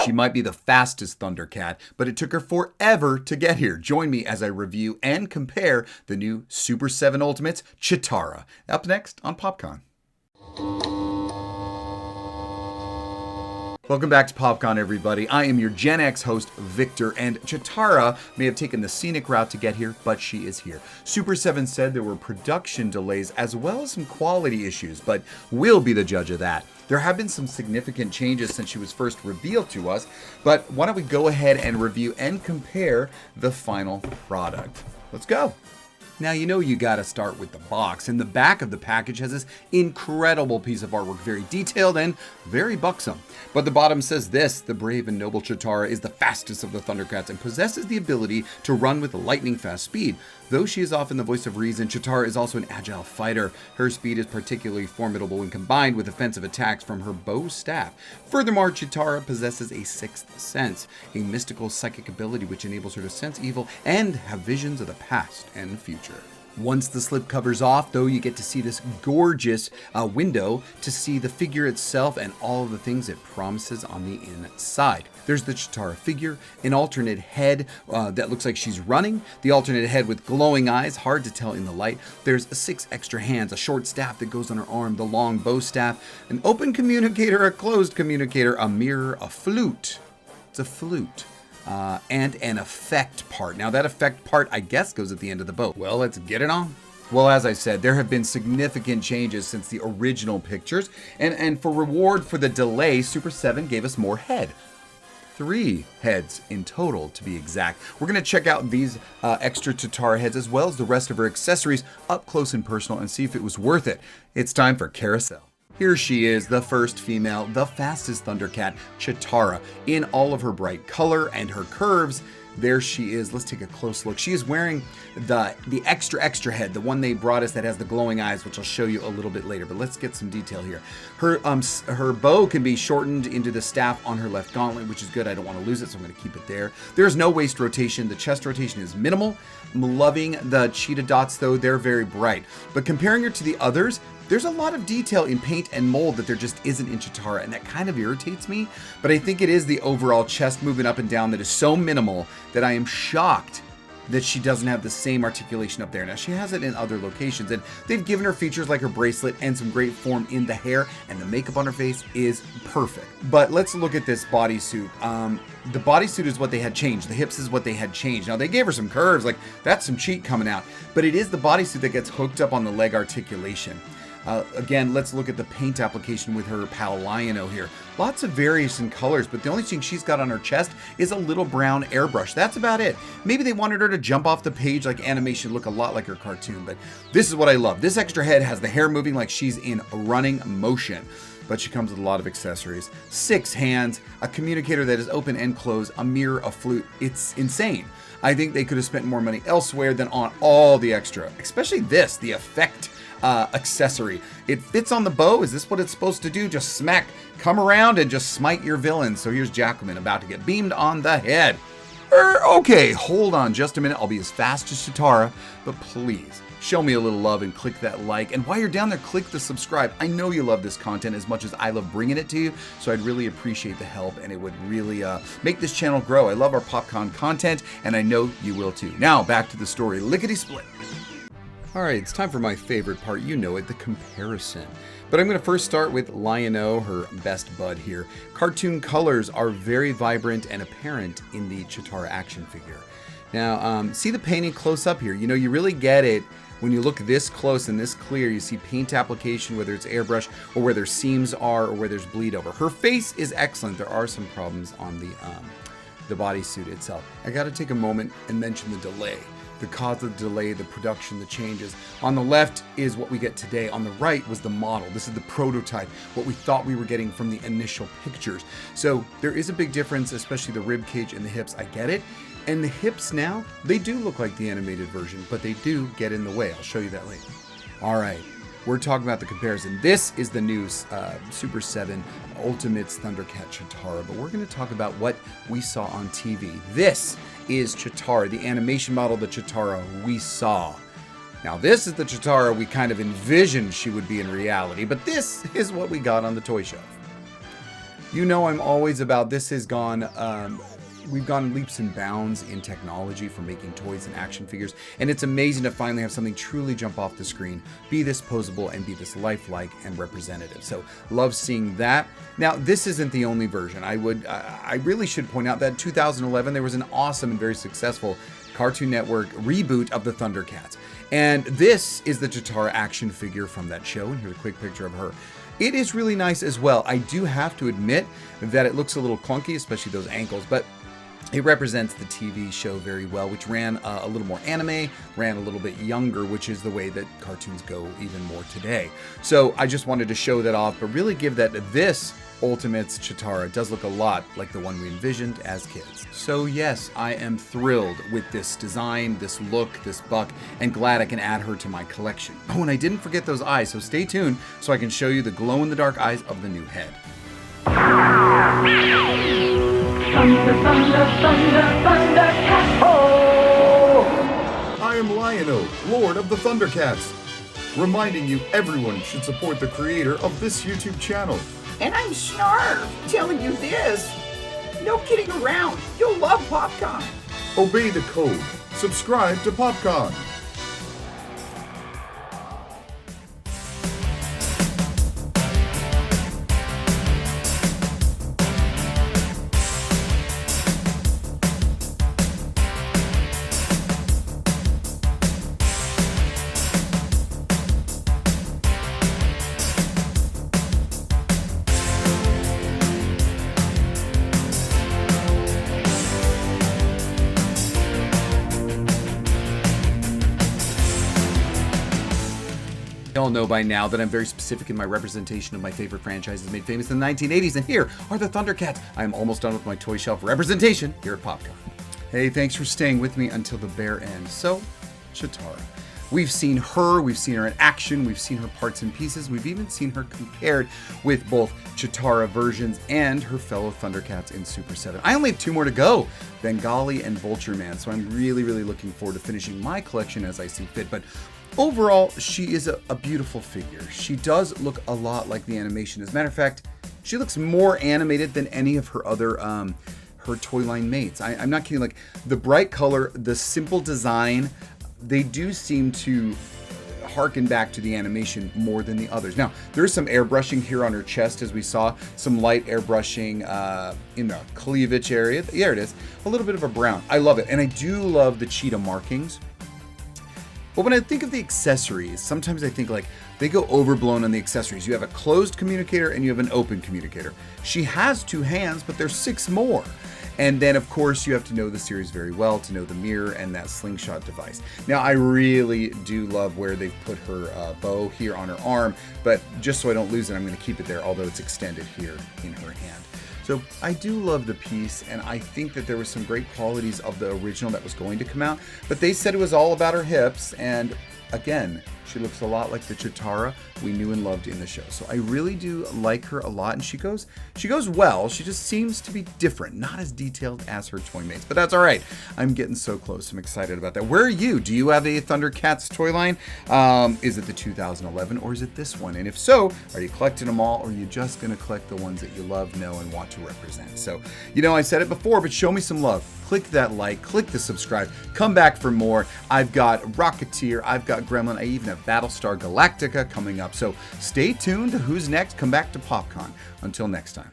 She might be the fastest Thundercat, but it took her forever to get here. Join me as I review and compare the new Super 7 Ultimates Cheetara. Up next on PopCon. Welcome back to PopCon, everybody. I am your Gen X host, Victor, and Cheetara may have taken the scenic route to get here, but she is here. Super 7 said there were production delays as well as some quality issues, but we'll be the judge of that. There have been some significant changes since she was first revealed to us, but why don't we go ahead and review and compare the final product. Let's go. Now, you know you gotta start with the box, and the back of the package has this incredible piece of artwork, very detailed and very buxom. But the bottom says this: the brave and noble Cheetara is the fastest of the Thundercats and possesses the ability to run with lightning fast speed. Though she is often the voice of reason, Cheetara is also an agile fighter. Her speed is particularly formidable when combined with offensive attacks from her bow staff. Furthermore, Cheetara possesses a sixth sense, a mystical psychic ability which enables her to sense evil and have visions of the past and future. Once the slip covers off, though, you get to see this gorgeous window to see the figure itself and all of the things it promises on the inside. There's the Cheetara figure, an alternate head that looks like she's running, the alternate head with glowing eyes, hard to tell in the light. There's 6 extra hands, a short staff that goes on her arm, the long bow staff, an open communicator, a closed communicator, a mirror, a flute. It's a flute. And an effect part. Now that effect part, I guess, goes at the end of the bow. Well, let's get it on. Well, as I said, there have been significant changes since the original pictures, and for reward for the delay, Super 7 gave us more head. 3 heads in total, to be exact. We're going to check out these extra Cheetara heads as well as the rest of her accessories up close and personal and see if it was worth it. It's time for Carousel. Here she is, the first female, the fastest Thundercat, Cheetara, in all of her bright color and her curves. There she is. Let's take a close look. She is wearing the extra head, the one they brought us that has the glowing eyes, which I'll show you a little bit later, but let's get some detail here. Her bow can be shortened into the staff on her left gauntlet, which is good. I don't want to lose it, so I'm going to keep it there. There's no waist rotation. The chest rotation is minimal. I'm loving the cheetah dots, though. They're very bright. But comparing her to the others, there's a lot of detail in paint and mold that there just isn't in Cheetara, and that kind of irritates me. But I think it is the overall chest movement up and down that is so minimal that I am shocked that she doesn't have the same articulation up there. Now, she has it in other locations, and they've given her features like her bracelet and some great form in the hair, and the makeup on her face is perfect. But let's look at this bodysuit. The bodysuit is what they had changed. The hips is what they had changed. Now, they gave her some curves, like that's some cheat coming out, but it is the bodysuit that gets hooked up on the leg articulation. Again, let's look at the paint application with her pal Lion-O here. Lots of various in colors, but the only thing she's got on her chest is a little brown airbrush. That's about it. Maybe they wanted her to jump off the page like animation, look a lot like her cartoon, but this is what I love. This extra head has the hair moving like she's in running motion, but she comes with a lot of accessories. 6 hands, a communicator that is open and closed, a mirror, a flute. It's insane. I think they could have spent more money elsewhere than on all the extra, especially this, the effect accessory. It fits on the bow. Is this what it's supposed to do? Just smack, come around and just smite your villain. So here's Jacqueline about to get beamed on the head. Okay, hold on just a minute. I'll be as fast as Cheetara, but please show me a little love and click that like. And while you're down there, click the subscribe. I know you love this content as much as I love bringing it to you, so I'd really appreciate the help, and it would really make this channel grow. I love our PopCon content, and I know you will too. Now, back to the story. Lickety-split. All right, it's time for my favorite part. You know it, the comparison. But I'm going to first start with Lion-O, her best bud here. Cartoon colors are very vibrant and apparent in the Cheetara action figure. Now, see the painting close up here. You know, you really get it when you look this close and this clear. You see paint application, whether it's airbrush or where their seams are or where there's bleed over. Her face is excellent. There are some problems on the bodysuit itself. I got to take a moment and mention the delay. The cause of the delay, the production, the changes. On the left is what we get today. On the right was the model. This is the prototype, what we thought we were getting from the initial pictures. So there is a big difference, especially the rib cage and the hips. I get it. And the hips now, they do look like the animated version, but they do get in the way. I'll show you that later. All right, we're talking about the comparison. This is the new Super 7 Ultimates Thundercat Cheetara, but we're going to talk about what we saw on TV. This is Cheetara, the animation model, the Cheetara we saw. Now, this is the Cheetara we kind of envisioned she would be in reality, but this is what we got on the toy shelf. You know I'm always about this has gone, we've gone leaps and bounds in technology for making toys and action figures, and it's amazing to finally have something truly jump off the screen, be this posable and be this lifelike and representative. So love seeing that. Now this isn't the only version. I really should point out that in 2011 there was an awesome and very successful Cartoon Network reboot of the Thundercats. And this is the Cheetara action figure from that show, and here's a quick picture of her. It is really nice as well. I do have to admit that it looks a little clunky, especially those ankles, but it represents the TV show very well, which ran a little more anime, ran a little bit younger, which is the way that cartoons go even more today. So I just wanted to show that off, but really give that this Ultimates Cheetara does look a lot like the one we envisioned as kids. So yes, I am thrilled with this design, this look, this buck, and glad I can add her to my collection. Oh, and I didn't forget those eyes, so stay tuned so I can show you the glow-in-the-dark eyes of the new head. Thunder, thunder, thunder, Thundercats! Oh! I am Lion-O, Lord of the Thundercats, reminding you everyone should support the creator of this YouTube channel. And I'm Snarf, telling you this. No kidding around. You'll love Popcorn. Obey the code. Subscribe to Popcorn. You all know by now that I'm very specific in my representation of my favorite franchises made famous in the 1980s, and here are the Thundercats. I am almost done with my toy shelf representation here at Popcorn. Hey, thanks for staying with me until the bare end. So, Cheetara. We've seen her in action, we've seen her parts and pieces, we've even seen her compared with both Cheetara versions and her fellow Thundercats in Super 7. I only have 2 more to go, Bengali and Vulture Man, so I'm really looking forward to finishing my collection as I see fit. But overall, she is a beautiful figure. She does look a lot like the animation. As a matter of fact, she looks more animated than any of her other her toy line mates. I'm not kidding. Like the bright color, the simple design, they do seem to harken back to the animation more than the others. Now, there's some airbrushing here on her chest, as we saw, some light airbrushing in the cleavage area. There it is, a little bit of a brown. I love it, and I do love the cheetah markings. But when I think of the accessories, sometimes I think like they go overblown on the accessories. You have a closed communicator and you have an open communicator. She has 2 hands, but there's 6 more. And then, of course, you have to know the series very well to know the mirror and that slingshot device. Now, I really do love where they've put her bow here on her arm, but just so I don't lose it, I'm going to keep it there, although it's extended here in her hand. So I do love the piece, and I think that there were some great qualities of the original that was going to come out, but they said it was all about her hips, and again, she looks a lot like the Cheetara we knew and loved in the show. So I really do like her a lot, and she goes well. She just seems to be different, not as detailed as her toy mates, but that's all right. I'm getting so close. I'm excited about that. Where are you? Do you have a Thundercats toy line? Is it the 2011 or is it this one? And if so, are you collecting them all, or are you just going to collect the ones that you love, know, and want to represent? So, you know, I said it before, but show me some love. Click that like, click the subscribe, come back for more. I've got Rocketeer, I've got Gremlin, I even have Battlestar Galactica coming up. So stay tuned to who's next. Come back to Popcorn. Until next time.